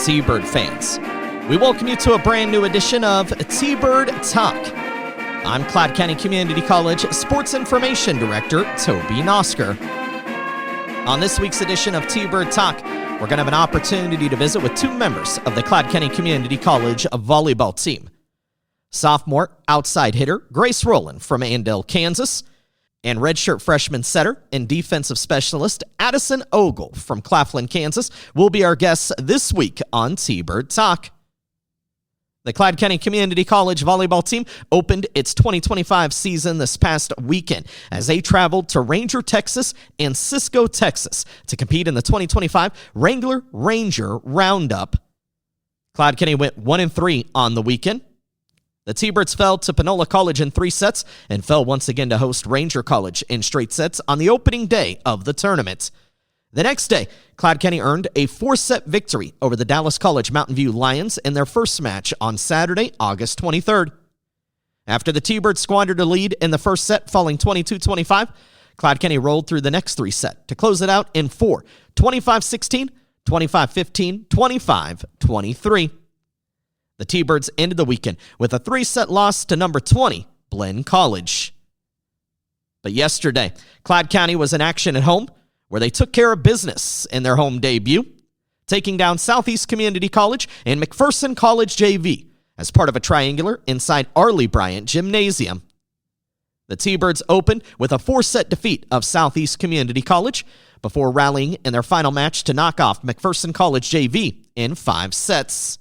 T-Bird fans. We welcome you to a brand new edition of T-Bird Talk. I'm Cloud County Community College Sports Information Director, Toby Nosker. On this week's edition of T-Bird Talk, we're going to have an opportunity to visit with two members of the Cloud County Community College volleyball team. Sophomore outside hitter Grace Rowland from Andale, Kansas, and redshirt freshman setter and defensive specialist Addyson Ogle from Claflin, Kansas, will be our guests this week on T-Bird Talk. The Cloud County Community College volleyball team opened its 2025 season this past weekend as they traveled to Ranger, Texas and Cisco, Texas to compete in the 2025 Wrangler Ranger Roundup. Cloud County went 1-3 on the weekend. The T-Birds fell to Panola College in 3 sets and fell once again to host Ranger College in straight sets on the opening day of the tournament. The next day, Cloud County earned a 4-set victory over the Dallas College Mountain View Lions in their first match on Saturday, August 23rd. After the T-Birds squandered a lead in the first set, falling 22-25, Cloud County rolled through the next 3 sets to close it out in 4, 25-16, 25-15, 25-23. The T-Birds ended the weekend with a 3-set loss to number 20, Blinn College. But yesterday, Cloud County was in action at home, where they took care of business in their home debut, taking down Southeast Community College and McPherson College JV as part of a triangular inside Arley Bryant Gymnasium. The T-Birds opened with a 4-set defeat of Southeast Community College before rallying in their final match to knock off McPherson College JV in 5 sets.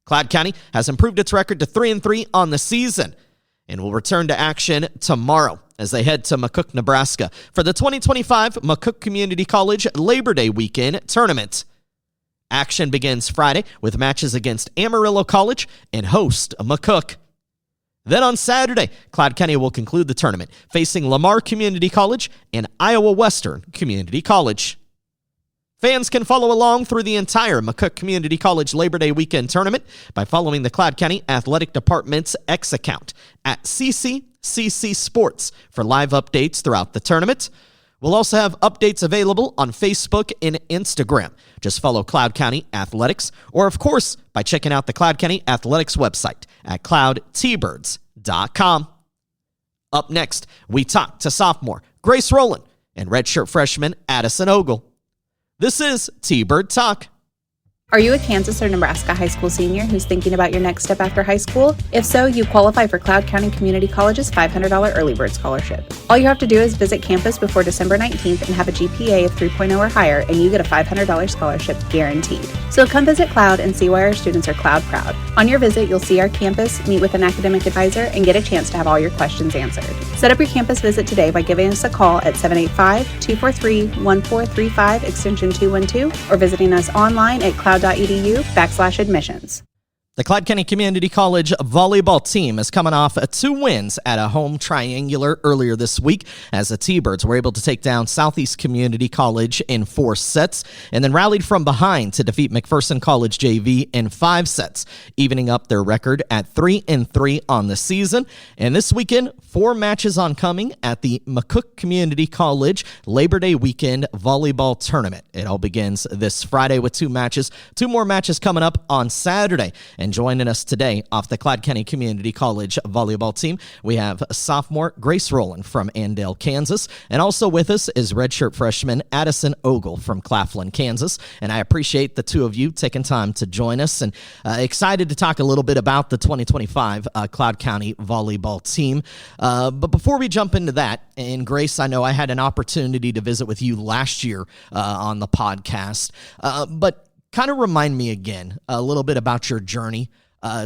Cloud County has improved its record to 3-3 on the season and will return to action tomorrow as they head to McCook, Nebraska for the 2025 McCook Community College Labor Day Weekend Tournament. Action begins Friday with matches against Amarillo College and host McCook. Then on Saturday, Cloud County will conclude the tournament facing Lamar Community College and Iowa Western Community College. Fans can follow along through the entire McCook Community College Labor Day Weekend Tournament by following the Cloud County Athletic Department's X account at CCCC Sports for live updates throughout the tournament. We'll also have updates available on Facebook and Instagram. Just follow Cloud County Athletics, or of course, by checking out the Cloud County Athletics website at cloudtbirds.com. Up next, we talk to sophomore Grace Rowland and redshirt freshman Addyson Ogle. This is T-Bird Talk. Are you a Kansas or Nebraska high school senior who's thinking about your next step after high school? If so, you qualify for Cloud County Community College's $500 Early Bird Scholarship. All you have to do is visit campus before December 19th and have a GPA of 3.0 or higher, and you get a $500 scholarship guaranteed. So come visit Cloud and see why our students are Cloud proud. On your visit, you'll see our campus, meet with an academic advisor, and get a chance to have all your questions answered. Set up your campus visit today by giving us a call at 785-243-1435 extension 212 or visiting us online at cloud.edu/admissions. The Cloud County Community College volleyball team is coming off 2 wins at a home triangular earlier this week as the T-Birds were able to take down Southeast Community College in 4 sets and then rallied from behind to defeat McPherson College JV in 5 sets, evening up their record at 3-3 on the season. And this weekend, 4 matches oncoming at the McCook Community College Labor Day Weekend Volleyball Tournament. It all begins this Friday with 2 matches. 2 more matches coming up on Saturday. And joining us today off the Cloud County Community College volleyball team, we have sophomore Grace Rowland from Andale, Kansas. And also with us is redshirt freshman Addyson Ogle from Claflin, Kansas. And I appreciate the 2 of you taking time to join us, and excited to talk a little bit about the 2025 Cloud County volleyball team. But before we jump into that, and Grace, I know I had an opportunity to visit with you last year on the podcast, but kind of remind me again a little bit about your journey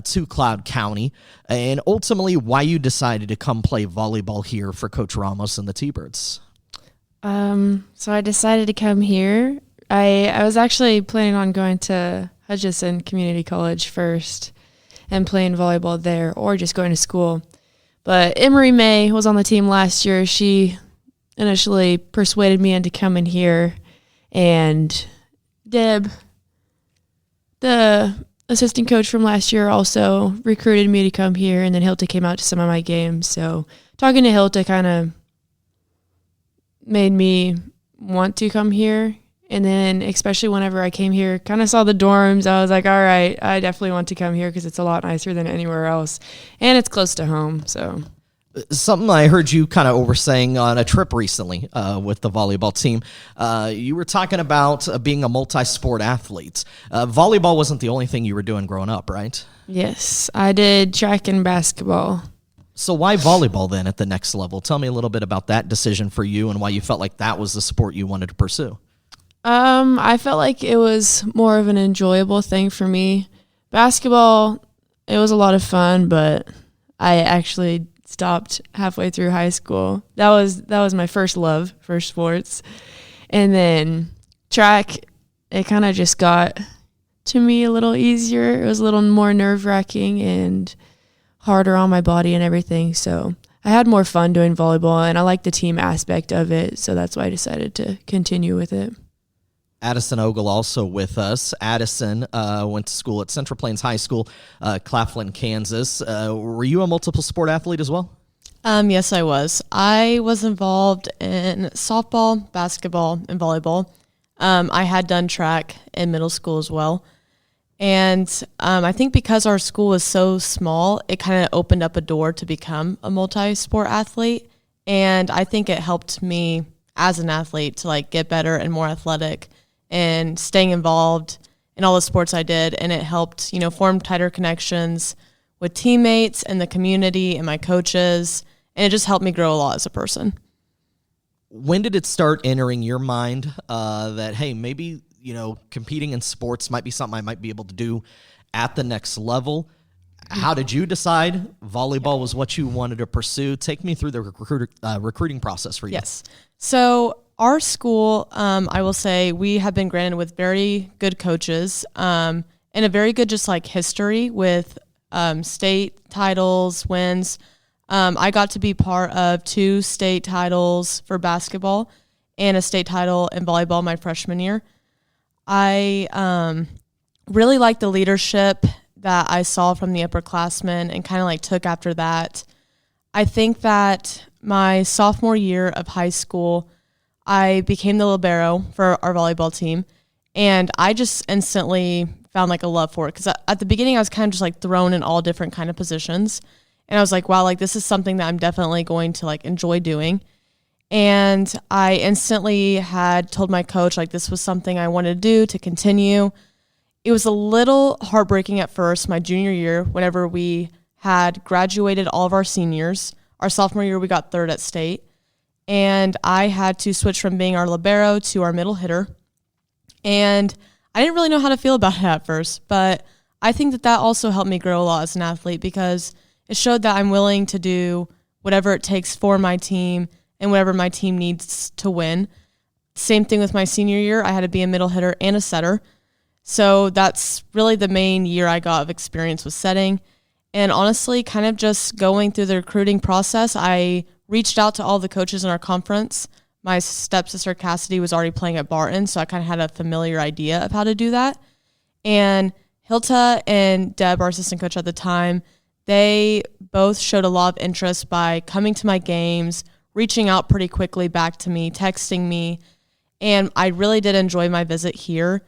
to Cloud County and ultimately why you decided to come play volleyball here for Coach Ramos and the T-Birds. So I decided to come here. I was actually planning on going to Addyson Community College first and playing volleyball there, or just going to school. But Emery May was on the team last year. She initially persuaded me into coming here, and Deb, the assistant coach from last year, also recruited me to come here, and then Hilta came out to some of my games. So talking to Hilta kind of made me want to come here, And then especially whenever I came here, kind of saw the dorms, I was like, all right, I definitely want to come here because it's a lot nicer than anywhere else. And it's close to home, so. Something I heard you kind of over saying on a trip recently with the volleyball team, you were talking about being a multi-sport athlete. Volleyball wasn't the only thing you were doing growing up, right? Yes, I did track and basketball. So why volleyball then at the next level? Tell me a little bit about that decision for you and why you felt like that was the sport you wanted to pursue. I felt like it was more of an enjoyable thing for me. Basketball, it was a lot of fun, but I actually stopped halfway through high school. That was my first love for sports. And then track, it kind of just got to me a little easier. It was a little more nerve-wracking and harder on my body and everything. So I had more fun doing volleyball, and I liked the team aspect of it. So that's why I decided to continue with it. Addyson Ogle also with us. Addyson went to school at Central Plains High School, Claflin, Kansas. Were you a multiple sport athlete as well? Yes, I was. I was involved in softball, basketball, and volleyball. I had done track in middle school as well. And I think because our school was so small, it kind of opened up a door to become a multi-sport athlete. And I think it helped me as an athlete to like get better and more athletic and staying involved in all the sports I did. And it helped, form tighter connections with teammates and the community and my coaches. And it just helped me grow a lot as a person. When did it start entering your mind that, hey, maybe, competing in sports might be something I might be able to do at the next level? How did you decide volleyball was what you wanted to pursue? Take me through the recruiting process for you. Yes. So our school, I will say, we have been granted with very good coaches and a very good just like history with state titles, wins. I got to be part of 2 state titles for basketball and a state title in volleyball my freshman year. I really liked the leadership that I saw from the upperclassmen and kind of like took after that. I think that my sophomore year of high school, I became the libero for our volleyball team, and I just instantly found like a love for it because at the beginning I was kind of just like thrown in all different kind of positions, and I was like, wow, like this is something that I'm definitely going to like enjoy doing. And I instantly had told my coach like this was something I wanted to do to continue. It was a little heartbreaking at first, my junior year, whenever we had graduated all of our seniors. Our sophomore year, we got 3rd at state. And I had to switch from being our libero to our middle hitter. And I didn't really know how to feel about it at first, but I think that also helped me grow a lot as an athlete because it showed that I'm willing to do whatever it takes for my team and whatever my team needs to win. Same thing with my senior year. I had to be a middle hitter and a setter. So that's really the main year I got of experience with setting. And honestly, kind of just going through the recruiting process, I reached out to all the coaches in our conference. My stepsister Cassidy was already playing at Barton, so I kind of had a familiar idea of how to do that. And Hilta and Deb, our assistant coach at the time, they both showed a lot of interest by coming to my games, reaching out pretty quickly back to me, texting me. And I really did enjoy my visit here.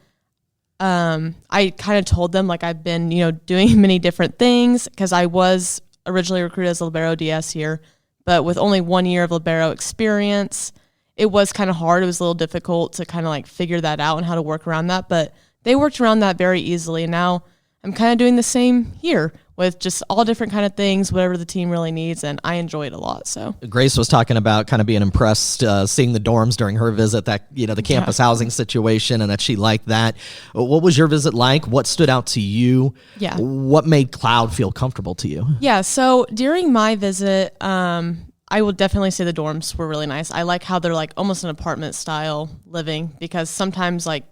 I kind of told them like I've been, doing many different things because I was originally recruited as a libero DS here, but with only 1 year of libero experience, it was kind of hard. It was a little difficult to kind of like figure that out and how to work around that, but they worked around that very easily. And now I'm kind of doing the same here with just all different kind of things, whatever the team really needs, and I enjoy it a lot. So Grace was talking about kind of being impressed seeing the dorms during her visit, that the campus housing situation, and that she liked that. What was your visit like? What stood out to you? Yeah. What made Cloud feel comfortable to you? Yeah, so during my visit, I will definitely say the dorms were really nice. I like how they're like almost an apartment style living because sometimes like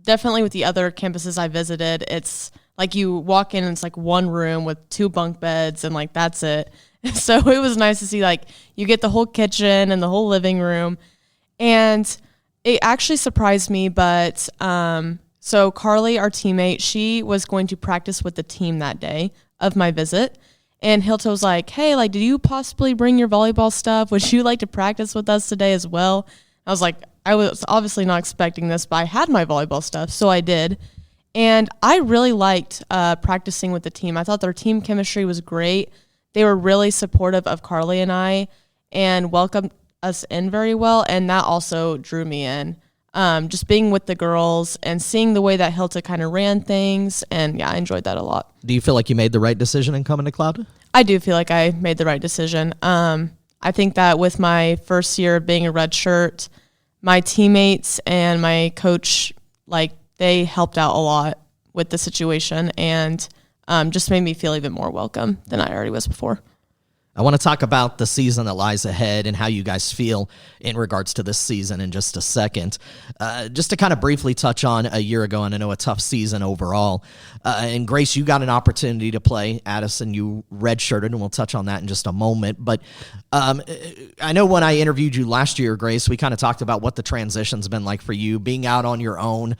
definitely with the other campuses I visited, it's like you walk in and it's like one room with 2 bunk beds and like that's it. So it was nice to see like you get the whole kitchen and the whole living room. And it actually surprised me, but so Carly, our teammate, she was going to practice with the team that day of my visit. And Hilta was like, hey, like, did you possibly bring your volleyball stuff? Would you like to practice with us today as well? I was like, I was obviously not expecting this, but I had my volleyball stuff, so I did. And I really liked practicing with the team. I thought their team chemistry was great. They were really supportive of Carly and I and welcomed us in very well, and that also drew me in. Just being with the girls and seeing the way that Hilta kind of ran things, and yeah, I enjoyed that a lot. Do you feel like you made the right decision in coming to Cloud? I do feel like I made the right decision. I think that with my first year of being a red shirt, my teammates and my coach, like, they helped out a lot with the situation and just made me feel even more welcome than I already was before. I want to talk about the season that lies ahead and how you guys feel in regards to this season in just a second. Just to kind of briefly touch on a year ago, and I know a tough season overall. And Grace, you got an opportunity to play. Addison, you redshirted, and we'll touch on that in just a moment. But I know when I interviewed you last year, Grace, we kind of talked about what the transition's been like for you, being out on your own.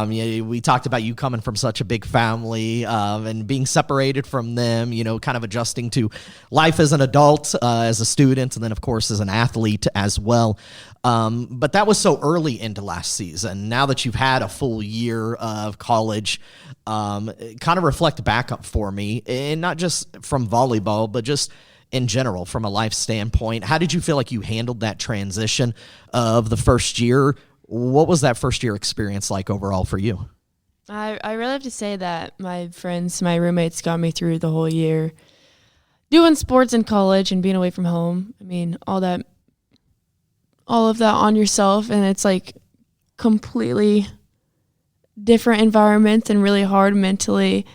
We talked about you coming from such a big family and being separated from them, kind of adjusting to life as an adult, as a student, and then, of course, as an athlete as well. But that was so early into last season. Now that you've had a full year of college, kind of reflect back up for me, and not just from volleyball, but just in general from a life standpoint. How did you feel like you handled that transition of the first year? What was that first year experience like overall for you? I really have to say that my friends, my roommates got me through the whole year. Doing sports in college and being away from home, I mean, all of that on yourself, and it's like completely different environments and really hard mentally.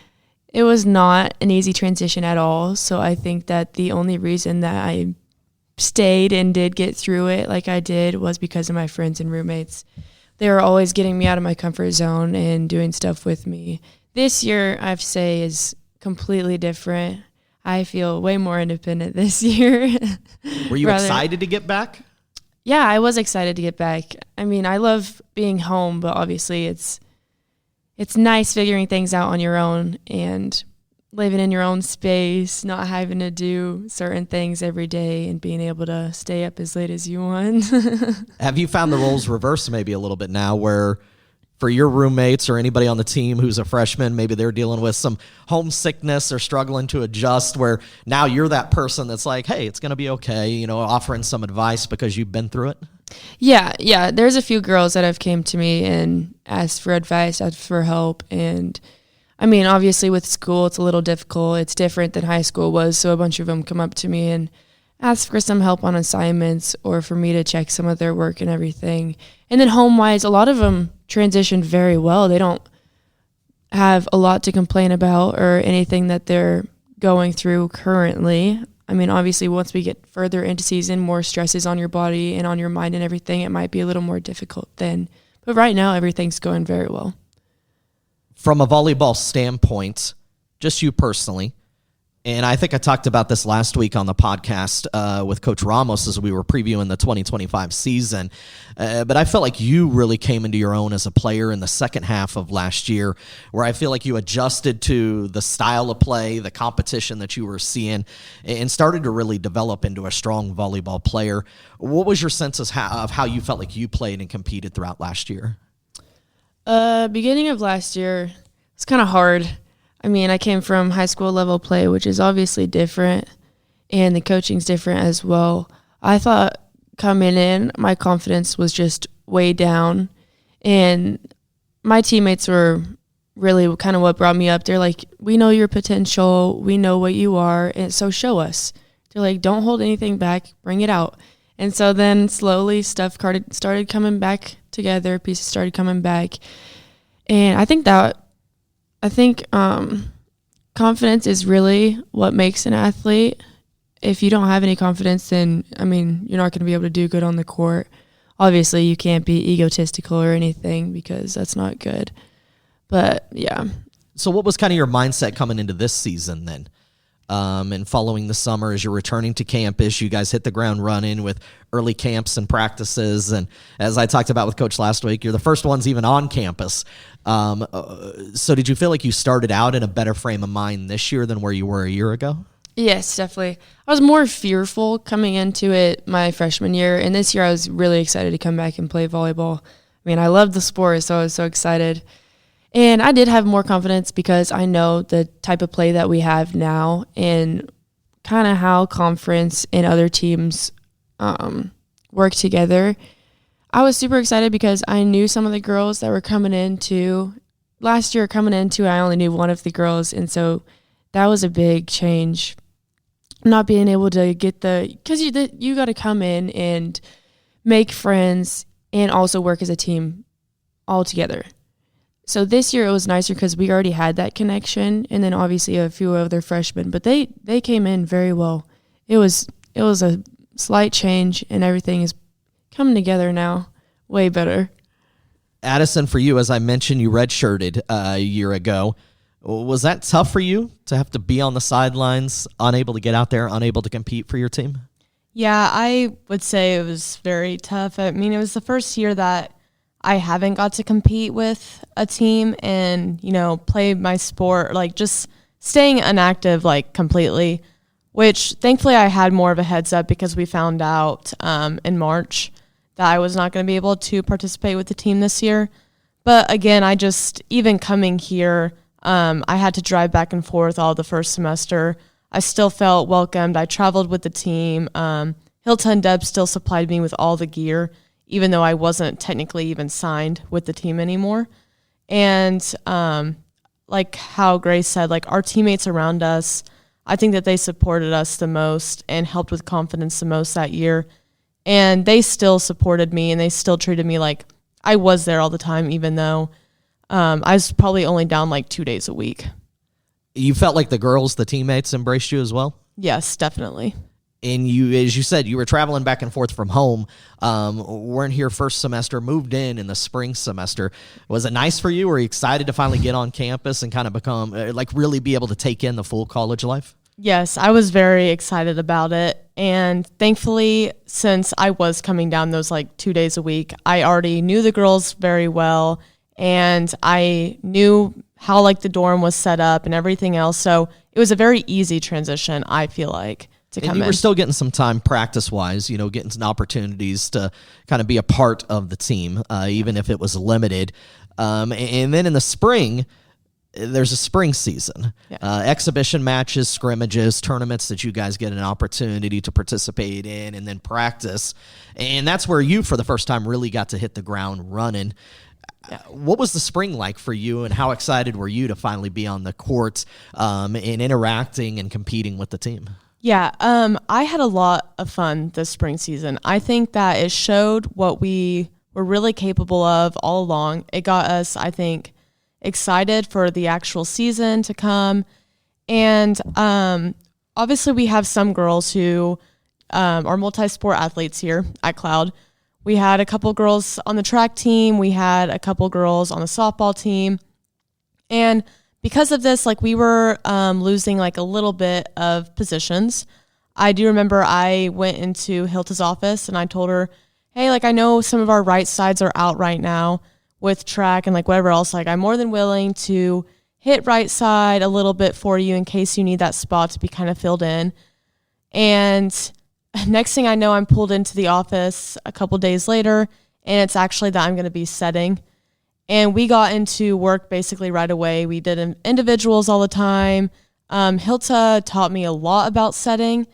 It was not an easy transition at all, so I think that the only reason that I stayed and did get through it like I did was because of my friends and roommates. They were always getting me out of my comfort zone and doing stuff with me. This year, I have to say, is completely different. I feel way more independent this year. Were you excited to get back? Yeah, I was excited to get back. I mean, I love being home, but obviously it's nice figuring things out on your own and living in your own space, not having to do certain things every day and being able to stay up as late as you want. Have you found the roles reversed maybe a little bit now, where for your roommates or anybody on the team who's a freshman, maybe they're dealing with some homesickness or struggling to adjust, where now you're that person that's like, hey, it's going to be okay, offering some advice because you've been through it? Yeah. There's a few girls that have came to me and asked for advice, asked for help, and I mean, obviously with school, it's a little difficult. It's different than high school was, so a bunch of them come up to me and ask for some help on assignments or for me to check some of their work and everything. And then home-wise, a lot of them transitioned very well. They don't have a lot to complain about or anything that they're going through currently. I mean, obviously, once we get further into season, more stresses on your body and on your mind and everything, it might be a little more difficult then. But right now, everything's going very well. From a volleyball standpoint, just you personally, and I think I talked about this last week on the podcast with Coach Ramos as we were previewing the 2025 season, but I felt like you really came into your own as a player in the second half of last year, where I feel like you adjusted to the style of play, the competition that you were seeing, and started to really develop into a strong volleyball player. What was your sense of how you felt like you played and competed throughout last year? Beginning of last year, it's kind of hard. I mean, I came from high school level play, which is obviously different, and the coaching's different as well. I thought coming in, my confidence was just way down, and my teammates were really kind of what brought me up. They're like, we know your potential, we know what you are, and so show us. They're like, don't hold anything back, bring it out. And so then slowly stuff started coming back together, pieces started coming back. And I think confidence is really what makes an athlete. If you don't have any confidence, then, I mean, you're not going to be able to do good on the court. Obviously, you can't be egotistical or anything because that's not good. But, yeah. So what was kind of your mindset coming into this season then? And following the summer, as you're returning to campus, you guys hit the ground running with early camps and practices. And as I talked about with Coach last week, you're the first ones even on campus. So did you feel like you started out in a better frame of mind this year than where you were a year ago? Yes, definitely. I was more fearful coming into it my freshman year, and this year I was really excited to come back and play volleyball. I mean, I loved the sport, so I was so excited. And I did have more confidence because I know the type of play that we have now and kind of how conference and other teams work together. I was super excited because I knew some of the girls that were coming into last year. I only knew one of the girls, and so that was a big change. Not being able to get because you got to come in and make friends and also work as a team all together. So this year it was nicer because we already had that connection, and then obviously a few other freshmen, but they came in very well. It was a slight change, and everything is coming together now way better. Addison, for you, as I mentioned, you redshirted a year ago. Was that tough for you to have to be on the sidelines, unable to get out there, unable to compete for your team? Yeah, I would say it was very tough. I mean, it was the first year that I haven't got to compete with a team and, play my sport, like just staying inactive, like completely, which thankfully I had more of a heads up because we found out in March that I was not going to be able to participate with the team this year. But again, even coming here, I had to drive back and forth all the first semester. I still felt welcomed. I traveled with the team. Hilton and Deb still supplied me with all the gear, even though I wasn't technically even signed with the team anymore. And like how Grace said, like our teammates around us, I think that they supported us the most and helped with confidence the most that year. And they still supported me, and they still treated me like I was there all the time, even though I was probably only down like 2 days a week. You felt like the girls, the teammates, embraced you as well? Yes, definitely. And you, as you said, you were traveling back and forth from home, weren't here first semester, moved in the spring semester. Was it nice for you? Were you excited to finally get on campus and kind of become, really be able to take in the full college life? Yes, I was very excited about it. And thankfully, since I was coming down those 2 days a week, I already knew the girls very well, and I knew how the dorm was set up and everything else. So it was a very easy transition, I feel like, to come in. You were still getting some time practice-wise, getting some opportunities to kind of be a part of the team, even if it was limited. And then in the spring, there's a spring season, exhibition matches, scrimmages, tournaments that you guys get an opportunity to participate in, and then practice. And that's where you, for the first time, really got to hit the ground running. What was the spring like for you, and how excited were you to finally be on the court and interacting and competing with the team? Yeah, I had a lot of fun this spring season. I think that it showed what we were really capable of all along. It got us, I think, excited for the actual season to come. And obviously we have some girls who are multi-sport athletes here at Cloud. We had a couple girls on the track team. We had a couple girls on the softball team. And because of this, we were losing a little bit of positions. I do remember I went into Hilta's office and I told her, hey, I know some of our right sides are out right now with track and whatever else. I'm more than willing to hit right side a little bit for you in case you need that spot to be kind of filled in. And next thing I know, I'm pulled into the office a couple days later, and it's actually that I'm going to be setting. And we got into work basically right away. We did individuals all the time. Hilta taught me a lot about setting,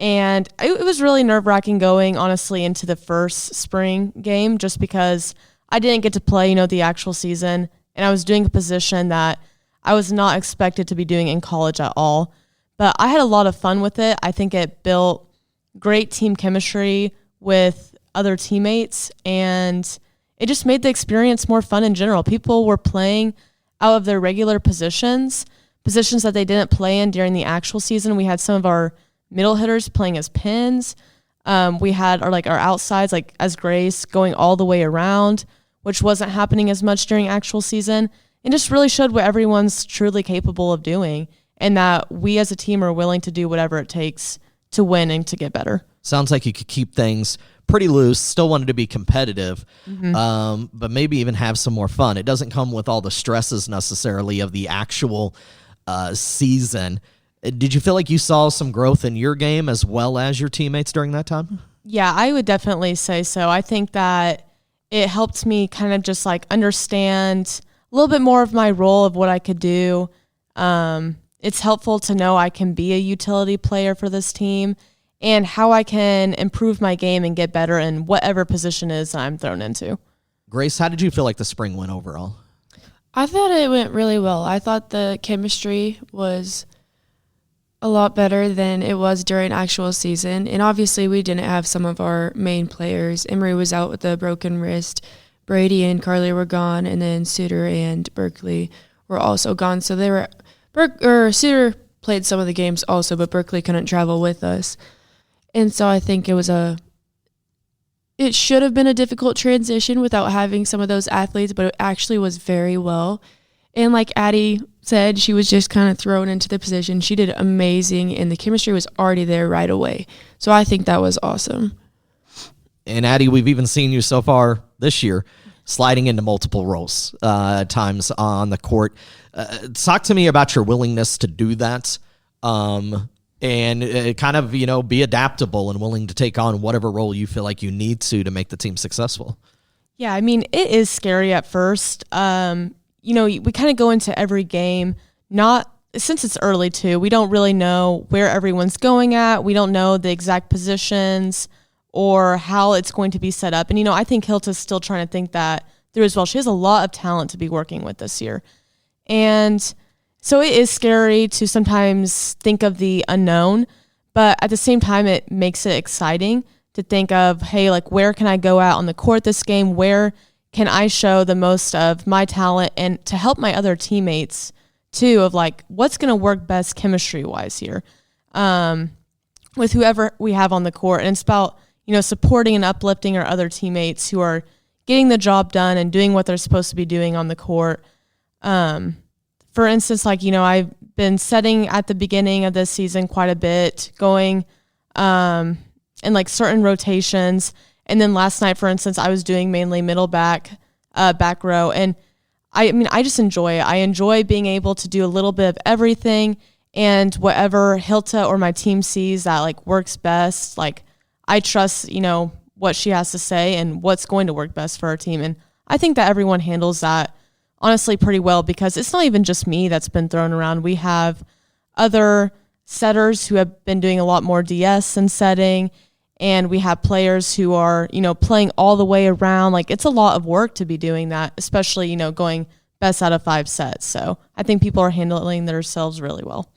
and it was really nerve-wracking going, honestly, into the first spring game just because I didn't get to play, the actual season, and I was doing a position that I was not expected to be doing in college at all. But I had a lot of fun with it. I think it built great team chemistry with other teammates, and it just made the experience more fun in general. People were playing out of their regular positions that they didn't play in during the actual season. We had some of our middle hitters playing as pins. We had our outsides, as Grace, going all the way around, which wasn't happening as much during actual season. It just really showed what everyone's truly capable of doing, and that we as a team are willing to do whatever it takes to win and to get better. Sounds like you could keep things pretty loose, still wanted to be competitive, but maybe even have some more fun. It doesn't come with all the stresses necessarily of the actual season. Did you feel like you saw some growth in your game as well as your teammates during that time? Yeah, I would definitely say so. I think that it helped me kind of just like understand a little bit more of my role of what I could do. It's helpful to know I can be a utility player for this team and how I can improve my game and get better in whatever position is I'm thrown into. Grace, how did you feel like the spring went overall? I thought it went really well. I thought the chemistry was a lot better than it was during actual season. And obviously we didn't have some of our main players. Emery was out with a broken wrist. Brady and Carly were gone, and then Suter and Berkeley were also gone. So they were Suter played some of the games also, but Berkeley couldn't travel with us. And so I think it should have been a difficult transition without having some of those athletes, but it actually was very well. And like Addie said, she was just kind of thrown into the position. She did amazing, and the chemistry was already there right away. So I think that was awesome. And Addie, we've even seen you so far this year sliding into multiple roles times on the court. Talk to me about your willingness to do that and kind of, be adaptable and willing to take on whatever role you feel like you need to make the team successful. Yeah, I mean, it is scary at first. We kind of go into every game, since it's early too, we don't really know where everyone's going at. We don't know the exact positions or how it's going to be set up. And, I think Hilta's still trying to think that through as well. She has a lot of talent to be working with this year. And so it is scary to sometimes think of the unknown, but at the same time, it makes it exciting to think of, hey, like, where can I go out on the court this game? Where can I show the most of my talent, and to help my other teammates too, of like, what's going to work best chemistry wise here with whoever we have on the court. And it's about, supporting and uplifting our other teammates who are getting the job done and doing what they're supposed to be doing on the court. For instance, like, I've been setting at the beginning of this season quite a bit, going in like certain rotations. And then last night, for instance, I was doing mainly middle back row. And I just enjoy it. I enjoy being able to do a little bit of everything, and whatever Hilta or my team sees that like works best, like I trust, what she has to say and what's going to work best for our team. And I think that everyone handles that honestly pretty well, because it's not even just me that's been thrown around. We have other setters who have been doing a lot more DS than setting. And we have players who are, playing all the way around. Like, it's a lot of work to be doing that, especially, going best out of 5 sets. So I think people are handling themselves really well.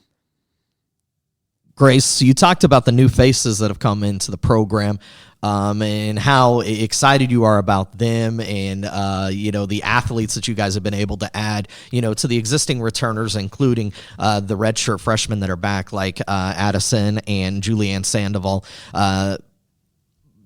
Grace, you talked about the new faces that have come into the program and how excited you are about them and, the athletes that you guys have been able to add, to the existing returners, including the redshirt freshmen that are back, like Addison and Julianne Sandoval.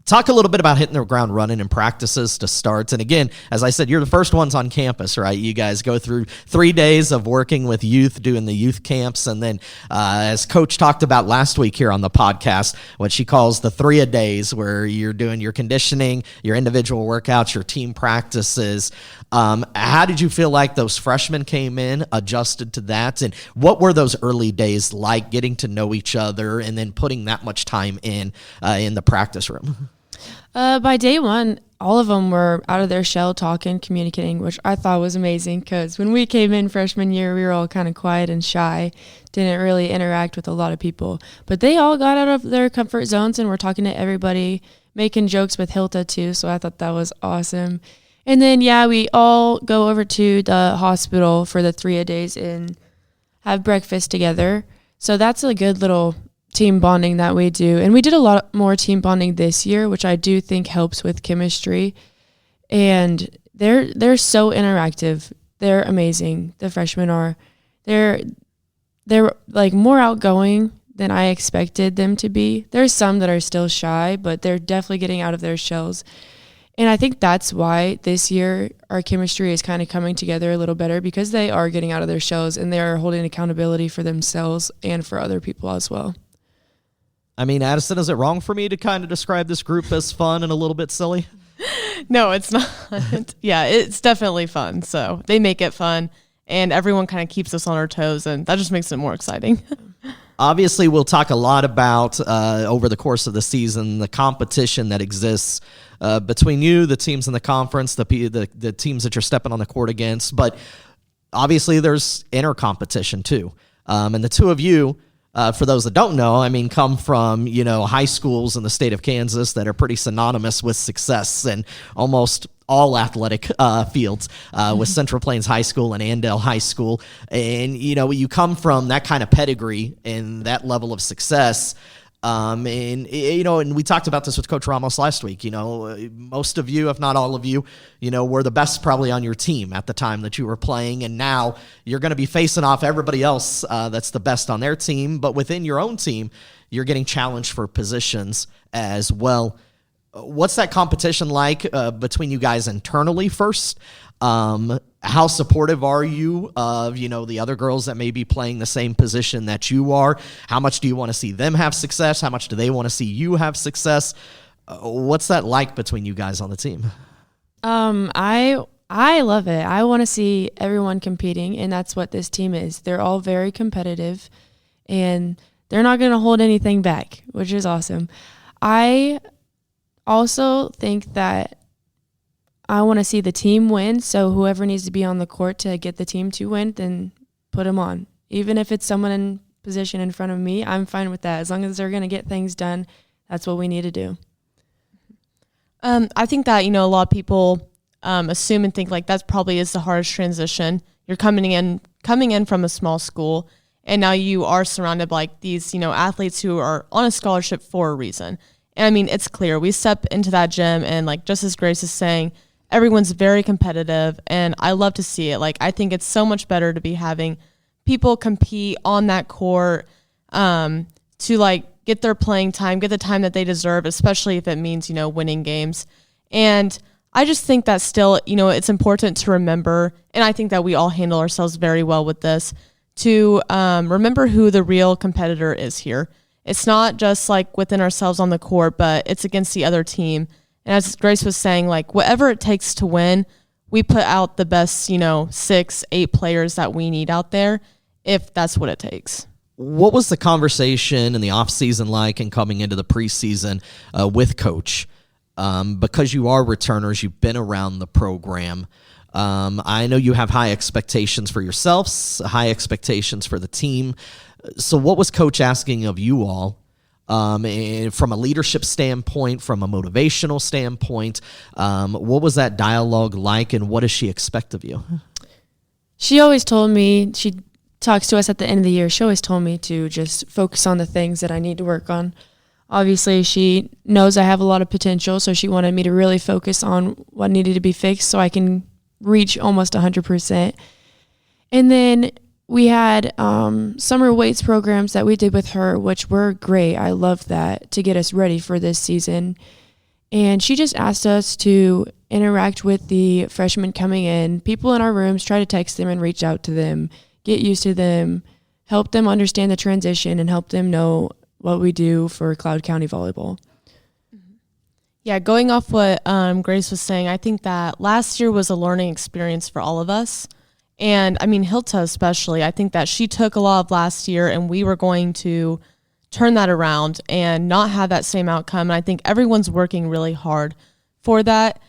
Talk a little bit about hitting the ground running in practices to start. And again, as I said, you're the first ones on campus, right? You guys go through 3 days of working with youth, doing the youth camps. And then as Coach talked about last week here on the podcast, what she calls the 3-a-days, where you're doing your conditioning, your individual workouts, your team practices. How did you feel like those freshmen came in, adjusted to that? And what were those early days like, getting to know each other and then putting that much time in the practice room? By day one, all of them were out of their shell, talking, communicating, which I thought was amazing, because when we came in freshman year, we were all kind of quiet and shy, didn't really interact with a lot of people. But they all got out of their comfort zones and were talking to everybody, making jokes with Hilta too, so I thought that was awesome. And then, we all go over to the hospital for the 3-a-days and have breakfast together. So that's a good little team bonding that we do. And we did a lot more team bonding this year, which I do think helps with chemistry. And they're so interactive. They're amazing. The freshmen are. They're like more outgoing than I expected them to be. There's some that are still shy, but they're definitely getting out of their shells. And I think that's why this year our chemistry is kind of coming together a little better, because they are getting out of their shells and they are holding accountability for themselves and for other people as well. I mean, Addison, is it wrong for me to kind of describe this group as fun and a little bit silly? No, it's not. Yeah, it's definitely fun. So they make it fun. and everyone kind of keeps us on our toes, and that just makes it more exciting. Obviously, we'll talk a lot about, over the course of the season, the competition that exists between you, the teams in the conference, the teams that you're stepping on the court against. But obviously, there's inner competition, too. And the two of you, for those that don't know, I mean, come from, high schools in the state of Kansas that are pretty synonymous with success and almost all athletic fields with Central Plains High School and Andale High School. And, you come from that kind of pedigree and that level of success. And we talked about this with Coach Ramos last week. Most of you, if not all of you, were the best probably on your team at the time that you were playing. And now you're going to be facing off everybody else that's the best on their team. But within your own team, you're getting challenged for positions as well. What's that competition like between you guys internally first? How supportive are you of, the other girls that may be playing the same position that you are? How much do you want to see them have success? How much do they want to see you have success? What's that like between you guys on the team? I love it. I want to see everyone competing, and that's what this team is. They're all very competitive, and they're not going to hold anything back, which is awesome. I also think that I want to see the team win, so whoever needs to be on the court to get the team to win, then put them on. Even if it's someone in position in front of me, I'm fine with that. As long as they're going to get things done, that's what we need to do. I think that, a lot of people assume and think like that probably is the hardest transition. You're coming in from a small school, and now you are surrounded by these, athletes who are on a scholarship for a reason. And I mean, it's clear. We step into that gym, and just as Grace is saying, everyone's very competitive, and I love to see it. I think it's so much better to be having people compete on that court to get their playing time, get the time that they deserve, especially if it means, winning games. And I just think that still, it's important to remember, and I think that we all handle ourselves very well with this, to remember who the real competitor is here. It's not just within ourselves on the court, but it's against the other team. And as Grace was saying, whatever it takes to win, we put out the best, 6, 8 players that we need out there, if that's what it takes. What was the conversation in the offseason like and coming into the preseason with Coach? Because you are returners, you've been around the program. I know you have high expectations for yourselves, high expectations for the team. So what was Coach asking of you all and from a leadership standpoint, from a motivational standpoint? What was that dialogue like, and what does she expect of you? She always told me, she talks to us at the end of the year, she always told me to just focus on the things that I need to work on. Obviously, she knows I have a lot of potential, so she wanted me to really focus on what needed to be fixed so I can reach almost 100%. And then we had summer weights programs that we did with her, which were great. I loved that, to get us ready for this season. And she just asked us to interact with the freshmen coming in, people in our rooms, try to text them and reach out to them, get used to them, help them understand the transition, and help them know what we do for Cloud County Volleyball. Yeah, going off what Grace was saying, I think that last year was a learning experience for all of us. And I mean, Hilta especially, I think that she took a lot of last year, and we were going to turn that around and not have that same outcome. And I think everyone's working really hard for that.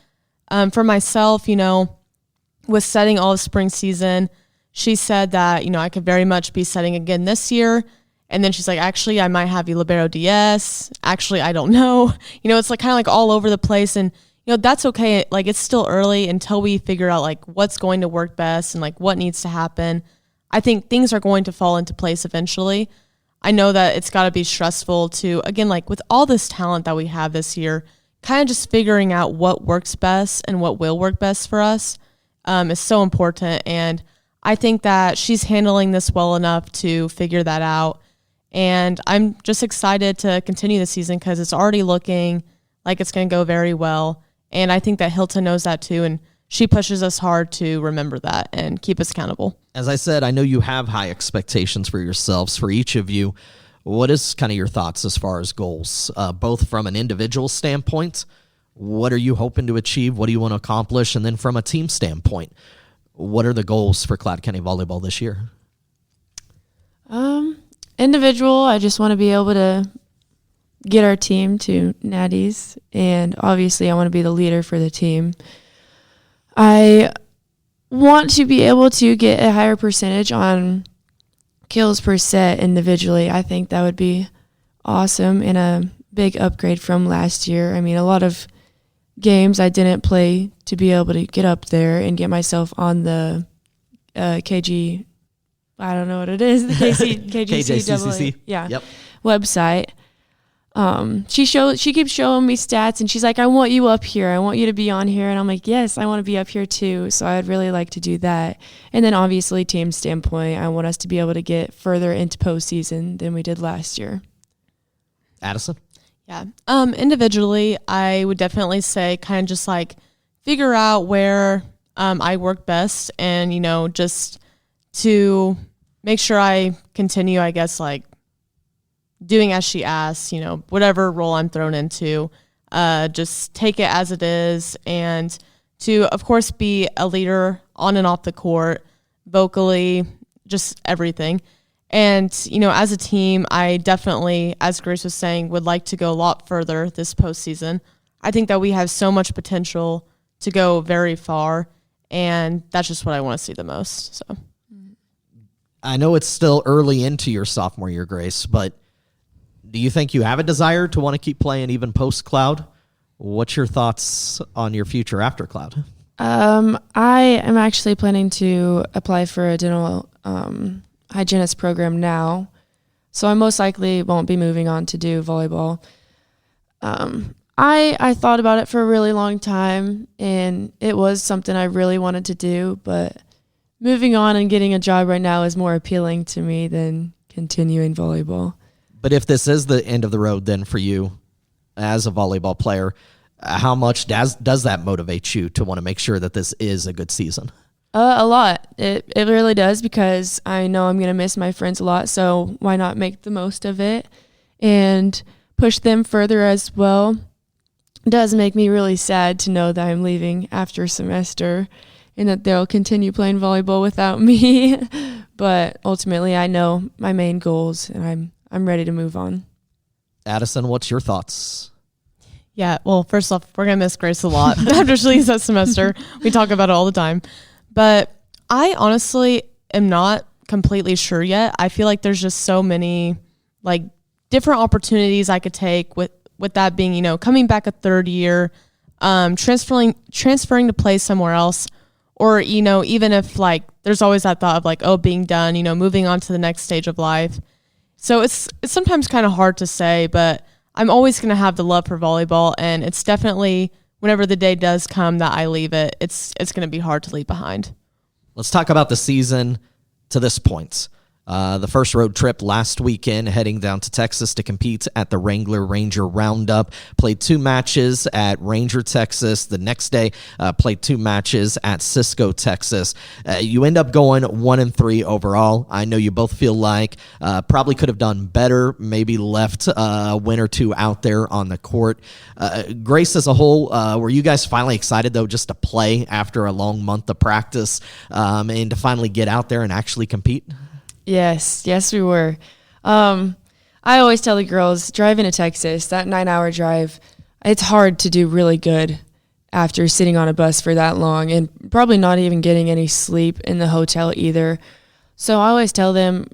For myself, with setting all of spring season, she said that, I could very much be setting again this year. And then she's like, actually, I might have you Libero DS. Actually, I don't know. It's kind of all over the place. And, that's okay. It's still early until we figure out what's going to work best and what needs to happen. I think things are going to fall into place eventually. I know that it's got to be stressful to, again, with all this talent that we have this year, kind of just figuring out what works best and what will work best for us is so important. And I think that she's handling this well enough to figure that out. And I'm just excited to continue the season because it's already looking like it's going to go very well. And I think that Hilton knows that too. And she pushes us hard to remember that and keep us accountable. As I said, I know you have high expectations for yourselves, for each of you. What is kind of your thoughts as far as goals, both from an individual standpoint? What are you hoping to achieve? What do you want to accomplish? And then from a team standpoint, what are the goals for Cloud County Volleyball this year? Individual, I just want to be able to get our team to natties, and obviously I want to be the leader for the team. I want to be able to get a higher percentage on kills per set individually. I think that would be awesome and a big upgrade from last year. I mean, a lot of games I didn't play to be able to get up there and get myself on the KG, I don't know what it is, the KGCCC, yeah, Yep. website. She keeps showing me stats, and she's like, I want you up here. I want you to be on here. And I'm like, yes, I want to be up here too. So I'd really like to do that. And then obviously team standpoint, I want us to be able to get further into postseason than we did last year. Addison? Yeah. Individually, I would definitely say kind of just like figure out where I work best, and, you know, just to make sure I continue, I guess, like doing as she asks, you know, whatever role I'm thrown into, just take it as it is, and to, of course, be a leader on and off the court, vocally, just everything. And, you know, as a team, I definitely, as Grace was saying, would like to go a lot further this postseason. I think that we have so much potential to go very far, and that's just what I want to see the most. So, I know it's still early into your sophomore year, Grace, but do you think you have a desire to want to keep playing even post-Cloud? What's your thoughts on your future after Cloud? I am actually planning to apply for a dental hygienist program now, so I most likely won't be moving on to do volleyball. I thought about it for a really long time, and it was something I really wanted to do, but moving on and getting a job right now is more appealing to me than continuing volleyball. But if this is the end of the road then for you as a volleyball player, how much does that motivate you to want to make sure that this is a good season? A lot. It really does, because I know I'm going to miss my friends a lot, so why not make the most of it and push them further as well. It does make me really sad to know that I'm leaving after a semester and that they'll continue playing volleyball without me. But ultimately, I know my main goals, and I'm ready to move on. Addison, what's your thoughts? yeah, well, first off, we're going to miss Grace a lot after she leaves that semester. We talk about it all the time. But I honestly am not completely sure yet. I feel like there's just so many like different opportunities I could take with that being, you know, coming back a third year, transferring to play somewhere else, or, you know, even if like there's always that thought of like, oh, being done, you know, moving on to the next stage of life. So it's sometimes kind of hard to say, but I'm always going to have the love for volleyball, and it's definitely whenever the day does come that I leave it, it's going to be hard to leave behind. Let's talk about the season to this point. The first road trip last weekend, heading down to Texas to compete at the Wrangler Ranger Roundup. Played 2 matches at Ranger, Texas. The next day, played 2 matches at Cisco, Texas. You end up going 1-3 overall. I know you both feel like probably could have done better, maybe left a win or 2 out there on the court. Grace, as a whole, were you guys finally excited, though, just to play after a long month of practice and to finally get out there and actually compete? Yes, we were. I always tell the girls, driving to Texas, that 9-hour drive, it's hard to do really good after sitting on a bus for that long and probably not even getting any sleep in the hotel either. So I always tell them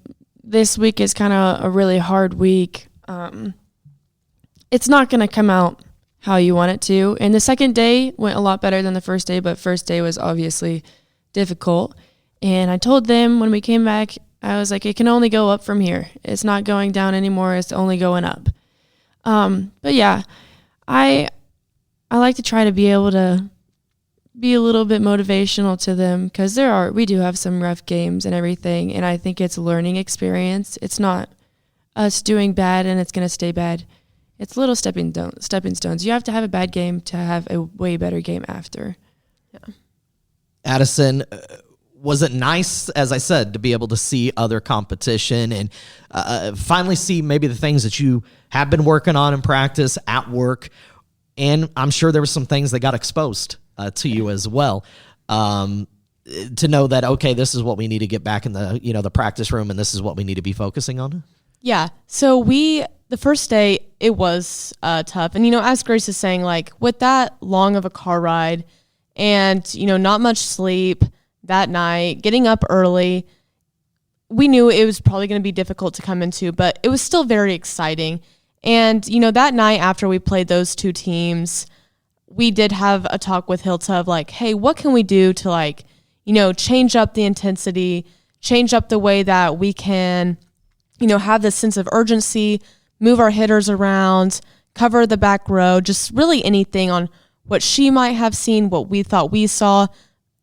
this week is kind of a really hard week. It's not going to come out how you want it to. And the second day went a lot better than the first day, but first day was obviously difficult. And I told them when we came back, I was like, it can only go up from here. It's not going down anymore. It's only going up. But yeah, I like to try to be able to be a little bit motivational to them, because we do have some rough games and everything. And I think it's a learning experience. It's not us doing bad and it's going to stay bad. It's little stepping stones. You have to have a bad game to have a way better game after. Yeah. Addison, was it nice, as I said, to be able to see other competition and finally see maybe the things that you have been working on in practice, at work, and I'm sure there were some things that got exposed to you as well. to know that, okay, this is what we need to get back in the, the practice room, and this is what we need to be focusing on? Yeah. So the first day, it was tough. And, as Grace is saying, like with that long of a car ride and, not much sleep that night, getting up early, we knew it was probably going to be difficult to come into, but it was still very exciting. And, that night after we played those two teams, we did have a talk with Hilta of like, hey, what can we do to like, change up the intensity, change up the way that we can, have this sense of urgency, move our hitters around, cover the back row, just really anything on what she might have seen, what we thought we saw.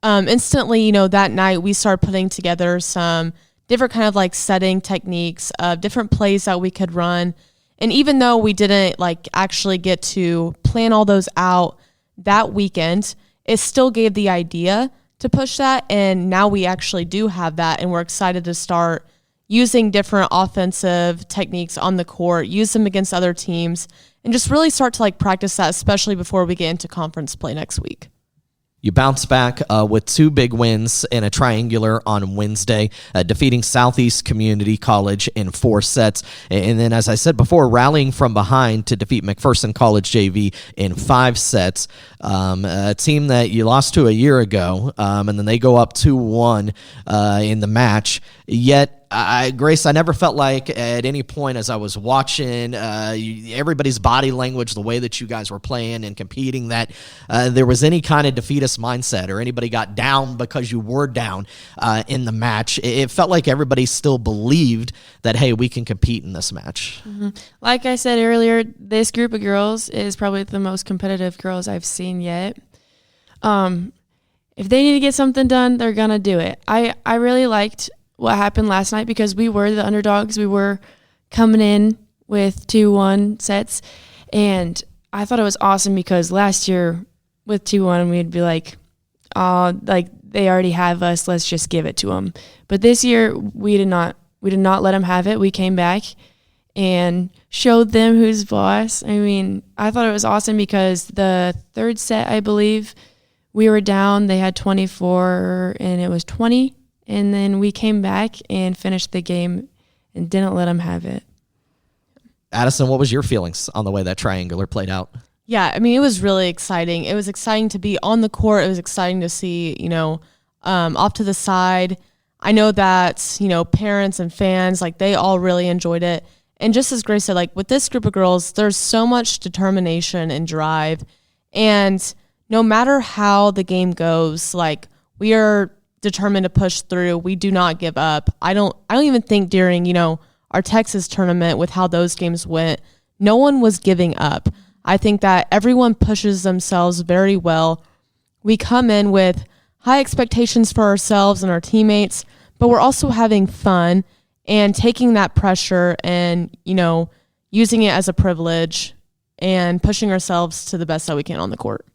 Instantly, that night we started putting together some different kind of like setting techniques of different plays that we could run. And even though we didn't like actually get to plan all those out that weekend, it still gave the idea to push that. And now we actually do have that. And we're excited to start using different offensive techniques on the court, use them against other teams, and just really start to like practice that, especially before we get into conference play next week. You bounce back with 2 big wins and a triangular on Wednesday, defeating Southeast Community College in 4 sets. And then, as I said before, rallying from behind to defeat McPherson College JV in 5 sets. A team that you lost to a year ago, and then they go up 2-1 in the match. Yet, Grace, I never felt like at any point as I was watching everybody's body language, the way that you guys were playing and competing, that there was any kind of defeatist mindset or anybody got down because you were down in the match. It felt like everybody still believed that, hey, we can compete in this match. Mm-hmm. Like I said earlier, this group of girls is probably the most competitive girls I've seen yet. If they need to get something done, they're going to do it. I really liked what happened last night because we were the underdogs. We were coming in with 2-1 sets, and I thought it was awesome because last year with 2-1 we'd be like, oh, like they already have us, let's just give it to them. But this year we did not let them have it. We came back and showed them who's boss. I mean, I thought it was awesome because the third set, I believe, we were down. They had 24 and it was 20. And then we came back and finished the game and didn't let them have it. Addison, what was your feelings on the way that triangular played out? Yeah, I mean, it was really exciting. It was exciting to be on the court. It was exciting to see, off to the side. I know that, parents and fans, like they all really enjoyed it. And just as Grace said, like with this group of girls, there's so much determination and drive. And no matter how the game goes, like we are determined to push through. We do not give up. I don't even think during, our Texas tournament with how those games went, no one was giving up. I think that everyone pushes themselves very well. We come in with high expectations for ourselves and our teammates, but we're also having fun and taking that pressure and, using it as a privilege and pushing ourselves to the best that we can on the court.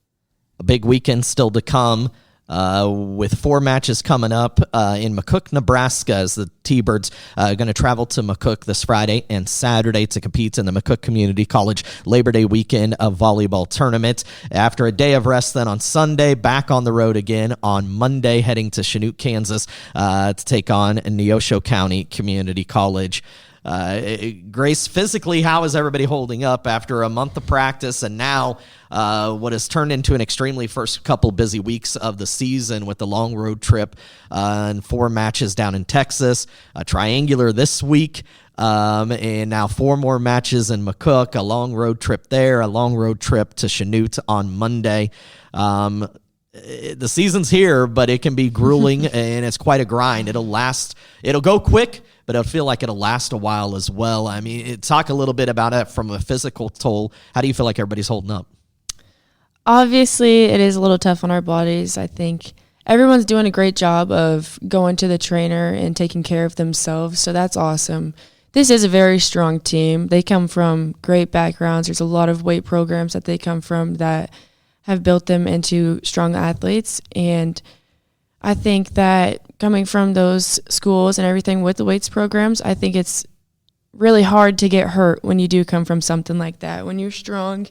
A big weekend still to come. With 4 matches coming up in McCook, Nebraska, as the T-Birds going to travel to McCook this Friday and Saturday to compete in the McCook Community College Labor Day weekend of volleyball tournament. After a day of rest, then on Sunday, back on the road again on Monday, heading to Chanute, Kansas to take on Neosho County Community College. Grace, physically, how is everybody holding up after a month of practice and now what has turned into an extremely first couple busy weeks of the season with the long road trip and 4 matches down in Texas, a triangular this week, and now 4 more matches in McCook, a long road trip there, a long road trip to Chanute on Monday. The season's here, but it can be grueling and it's quite a grind. It'll go quick, but it'll feel like it'll last a while as well. I mean, talk a little bit about it from a physical toll. How do you feel like everybody's holding up? Obviously, it is a little tough on our bodies. I think everyone's doing a great job of going to the trainer and taking care of themselves, so that's awesome. This is a very strong team. They come from great backgrounds. There's a lot of weight programs that they come from that have built them into strong athletes, and I think that coming from those schools and everything with the weights programs, I think it's really hard to get hurt when you do come from something like that. When you're strong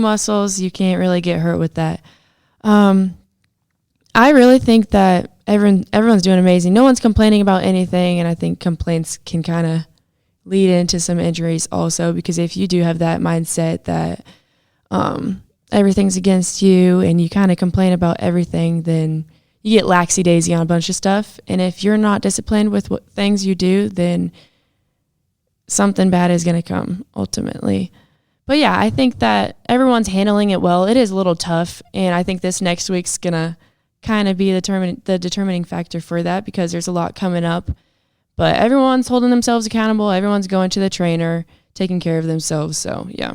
muscles, you can't really get hurt with that. I I really think that everyone's doing amazing. No one's complaining about anything, and I think complaints can kind of lead into some injuries also, because if you do have that mindset that everything's against you and you kind of complain about everything, then you get laxy-daisy on a bunch of stuff. And if you're not disciplined with what things you do, then something bad is going to come ultimately. But yeah, I think that everyone's handling it well. It is a little tough, and I think this next week's going to kind of be the determining factor for that, because there's a lot coming up. But everyone's holding themselves accountable. Everyone's going to the trainer, taking care of themselves. So, yeah.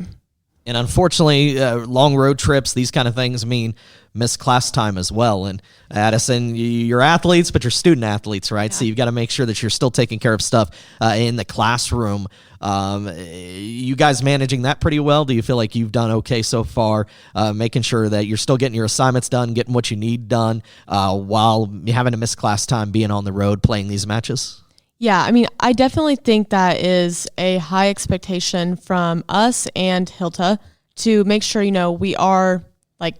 And unfortunately, long road trips, these kind of things mean missed class time as well. And Addison, you're athletes, but you're student athletes, right? Yeah. So you've got to make sure that you're still taking care of stuff in the classroom. You guys managing that pretty well? Do you feel like you've done okay so far, making sure that you're still getting your assignments done, getting what you need done, while having to miss class time, being on the road, playing these matches? Yeah, I mean, I definitely think that is a high expectation from us and Hilta to make sure, we are like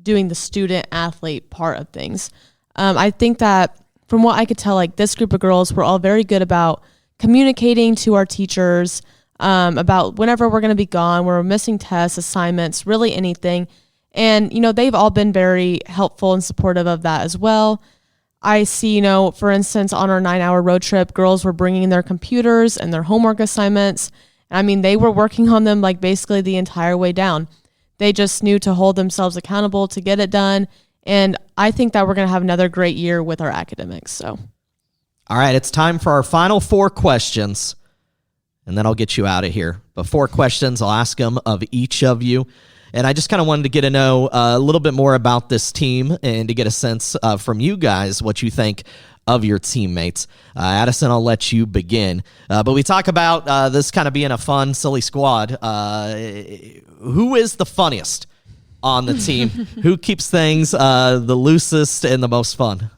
doing the student athlete part of things. I think that from what I could tell, like this group of girls, we're all very good about communicating to our teachers about whenever we're going to be gone, we're missing tests, assignments, really anything. And, they've all been very helpful and supportive of that as well. I see, for instance, on our 9-hour road trip, girls were bringing their computers and their homework assignments. I mean, they were working on them like basically the entire way down. They just knew to hold themselves accountable to get it done. And I think that we're going to have another great year with our academics. So, all right, it's time for our final 4 questions, and then I'll get you out of here. But 4 questions, I'll ask them of each of you. And I just kind of wanted to get to know a little bit more about this team and to get a sense from you guys what you think of your teammates. Addison, I'll let you begin. But we talk about this kind of being a fun, silly squad. Who is the funniest on the team? Who keeps things the loosest and the most fun?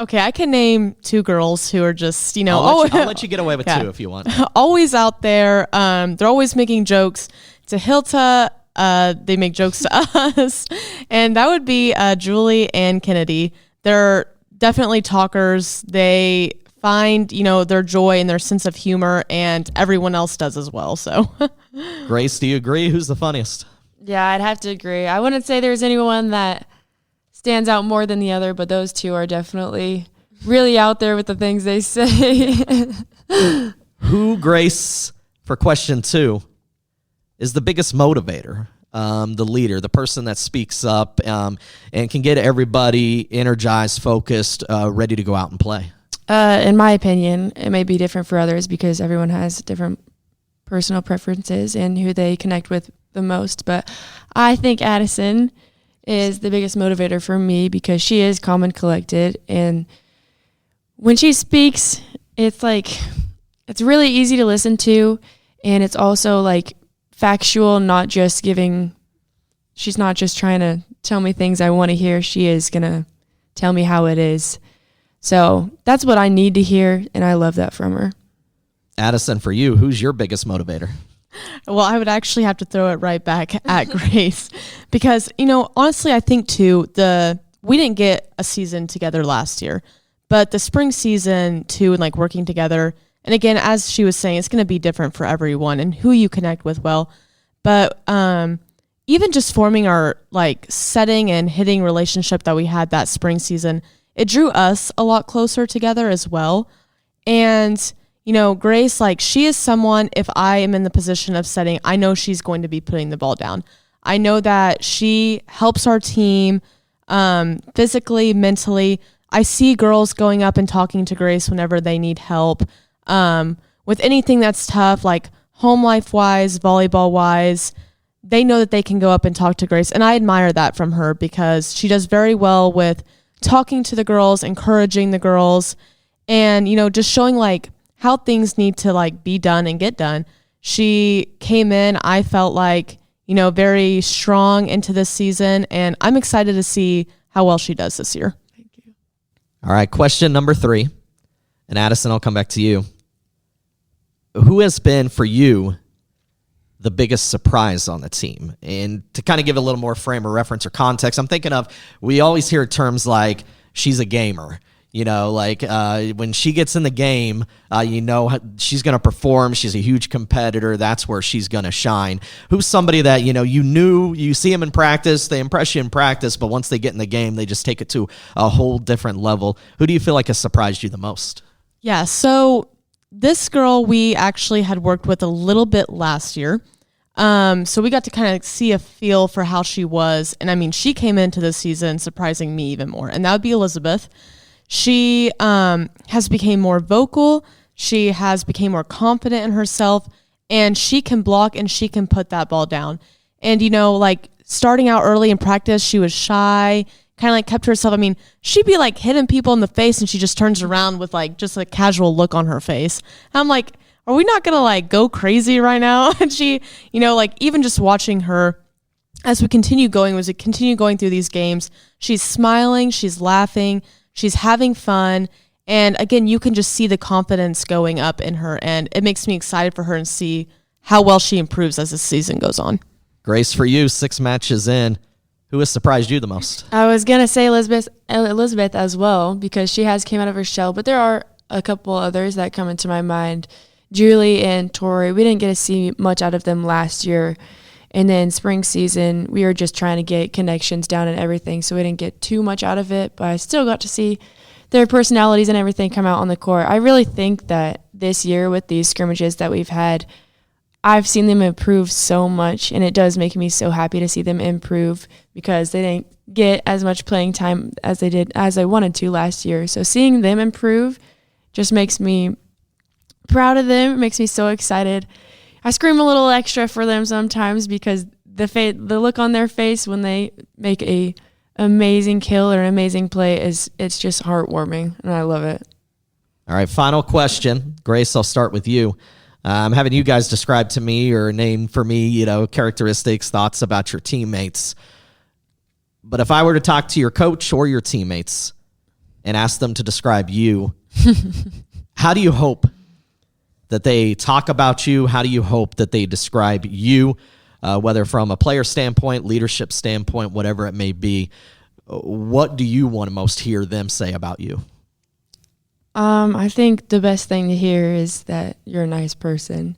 Okay, I can name 2 girls who are just, I'll let you get away with 2 if you want. Always out there. They're always making jokes to Hilta. They make jokes to us, and that would be Julie and Kennedy. They're definitely talkers. They find, their joy and their sense of humor, and everyone else does as well. So, Grace, do you agree? Who's the funniest? Yeah, I'd have to agree. I wouldn't say there's anyone that stands out more than the other, but those 2 are definitely really out there with the things they say. Who, Grace, for question 2, is the biggest motivator, the leader, the person that speaks up and can get everybody energized, focused, ready to go out and play? In my opinion, it may be different for others because everyone has different personal preferences and who they connect with the most. But I think Addison is the biggest motivator for me because she is calm and collected. And when she speaks, it's really easy to listen to. And it's also like factual, she's not just trying to tell me things I want to hear. She is going to tell me how it is. So that's what I need to hear, and I love that from her. Addison, for you, who's your biggest motivator? Well, I would actually have to throw it right back at Grace because, honestly, I think too, we didn't get a season together last year, but the spring season too, and like working together. And again, as she was saying, it's going to be different for everyone and who you connect with well. But even just forming our like setting and hitting relationship that we had that spring season, it drew us a lot closer together as well. And, Grace, like she is someone, if I am in the position of setting, I know she's going to be putting the ball down. I know that she helps our team physically, mentally. I see girls going up and talking to Grace whenever they need help. With anything that's tough, like home life wise, volleyball wise, they know that they can go up and talk to Grace. And I admire that from her because she does very well with talking to the girls, encouraging the girls, and, just showing like how things need to like be done and get done. She came in, I felt like, very strong into this season, and I'm excited to see how well she does this year. Thank you. All right, question number 3. And Addison, I'll come back to you. Who has been for you the biggest surprise on the team? And to kind of give a little more frame of reference or context, I'm thinking of, we always hear terms like she's a gamer. When she gets in the game, she's going to perform. She's a huge competitor. That's where she's going to shine. Who's somebody that, you see them in practice, they impress you in practice, but once they get in the game, they just take it to a whole different level. Who do you feel like has surprised you the most? Yeah, so this girl we actually had worked with a little bit last year. So we got to kind of see a feel for how she was. And I mean, she came into this season surprising me even more. And that would be Elizabeth. She has become more vocal. She has become more confident in herself. And she can block and she can put that ball down. And, starting out early in practice, she was shy, kind of kept to herself. I mean, she'd be hitting people in the face and she just turns around with just a casual look on her face. I'm like, are we not going to go crazy right now? And she, even just watching her as we continue going through these games, she's smiling, she's laughing, she's having fun. And again, you can just see the confidence going up in her. And it makes me excited for her and see how well she improves as the season goes on. Grace, for you, 6 matches in, who has surprised you the most? I was going to say Elizabeth as well, because she has came out of her shell. But there are a couple others that come into my mind. Julie and Tori, we didn't get to see much out of them last year. And then spring season, we were just trying to get connections down and everything, so we didn't get too much out of it, but I still got to see their personalities and everything come out on the court. I really think that this year with these scrimmages that we've had, I've seen them improve so much, and it does make me so happy to see them improve because they didn't get as much playing time as they wanted to last year. So seeing them improve just makes me proud of them. It makes me so excited. I scream a little extra for them sometimes because the look on their face when they make a amazing kill or an amazing play it's just heartwarming, and I love it. All right, final question. Grace, I'll start with you. I'm having you guys describe to me or name for me, characteristics, thoughts about your teammates. But if I were to talk to your coach or your teammates and ask them to describe you, how do you hope that they talk about you? How do you hope that they describe you, whether from a player standpoint, leadership standpoint, whatever it may be? What do you want to most hear them say about you? I think the best thing to hear is that you're a nice person.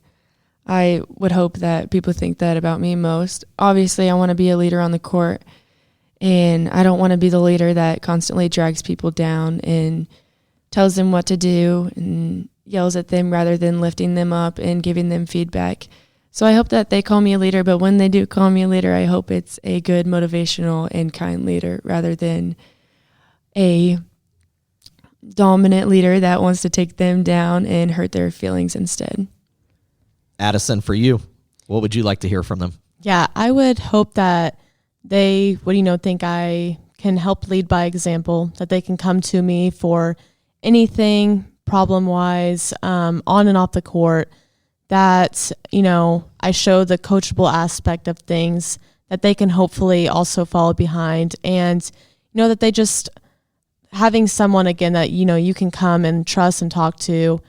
I would hope that people think that about me most. Obviously, I want to be a leader on the court, and I don't want to be the leader that constantly drags people down and tells them what to do and yells at them rather than lifting them up and giving them feedback. So I hope that they call me a leader, but when they do call me a leader, I hope it's a good, motivational, and kind leader rather than a dominant leader that wants to take them down and hurt their feelings instead. Addison, for you, what would you like to hear from them? Yeah, I would hope that they would, think I can help lead by example, that they can come to me for anything problem-wise, on and off the court, that, I show the coachable aspect of things, that they can hopefully also follow behind, and, that they just having someone, again, that, you can come and trust and talk to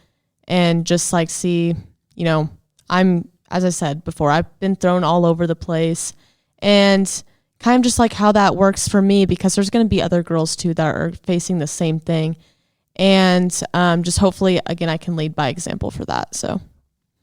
and just see, as I said before, I've been thrown all over the place, and kind of just how that works for me, because there's going to be other girls too that are facing the same thing. And just hopefully, again, I can lead by example for that. So,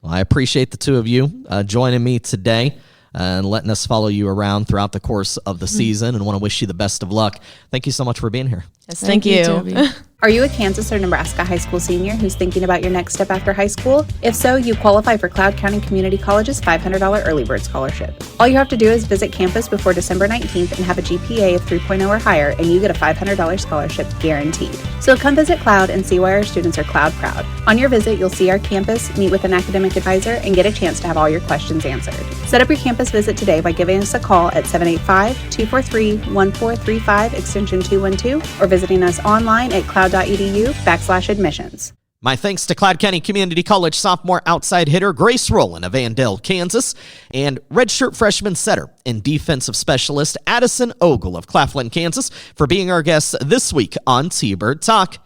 well, I appreciate the two of you joining me today and letting us follow you around throughout the course of the season, and want to wish you the best of luck. Thank you so much for being here. Yes, thank you. Toby. Are you a Kansas or Nebraska high school senior who's thinking about your next step after high school? If so, you qualify for Cloud County Community College's $500 early bird scholarship. All you have to do is visit campus before December 19th and have a GPA of 3.0 or higher, and you get a $500 scholarship guaranteed. So come visit Cloud and see why our students are Cloud proud. On your visit, you'll see our campus, meet with an academic advisor, and get a chance to have all your questions answered. Set up your campus visit today by giving us a call at 785-243-1435 extension 212 or visiting us online at cloud.edu/admissions. My thanks to Cloud County Community College sophomore outside hitter Grace Rowland of Andale, Kansas, and redshirt freshman setter and defensive specialist Addyson Ogle of Claflin, Kansas, for being our guests this week on T-Bird Talk.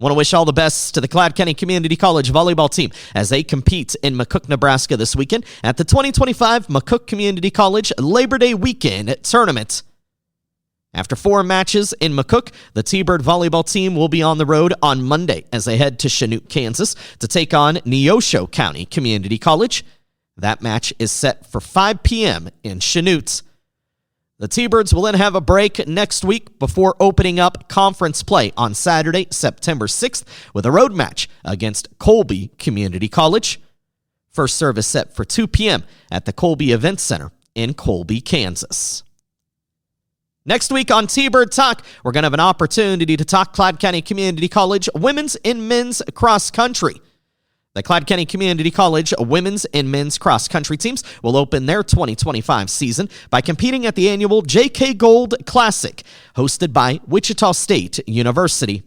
Want to wish all the best to the Cloud County Community College volleyball team as they compete in McCook, Nebraska this weekend at the 2025 McCook Community College Labor Day Weekend Tournament. After 4 matches in McCook, the T-Bird volleyball team will be on the road on Monday as they head to Chanute, Kansas to take on Neosho County Community College. That match is set for 5 p.m. in Chanute. The T-Birds will then have a break next week before opening up conference play on Saturday, September 6th, with a road match against Colby Community College. First service set for 2 p.m. at the Colby Event Center in Colby, Kansas. Next week on T-Bird Talk, we're going to have an opportunity to talk Cloud County Community College women's and men's cross country. The Cloud County Community College women's and men's cross-country teams will open their 2025 season by competing at the annual J.K. Gold Classic, hosted by Wichita State University.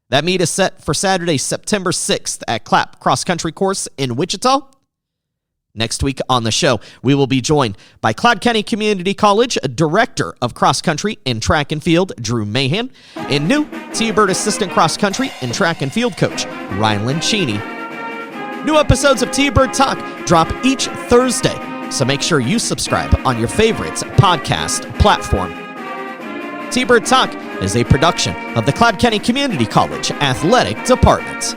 That meet is set for Saturday, September 6th at Clapp Cross-Country Course in Wichita. Next week on the show, we will be joined by Cloud County Community College Director of Cross Country and Track and Field, Drew Mahan, and new T-Bird Assistant Cross Country and Track and Field Coach, Rylan Cheney. New episodes of T-Bird Talk drop each Thursday, so make sure you subscribe on your favorite podcast platform. T-Bird Talk is a production of the Cloud County Community College Athletic Department.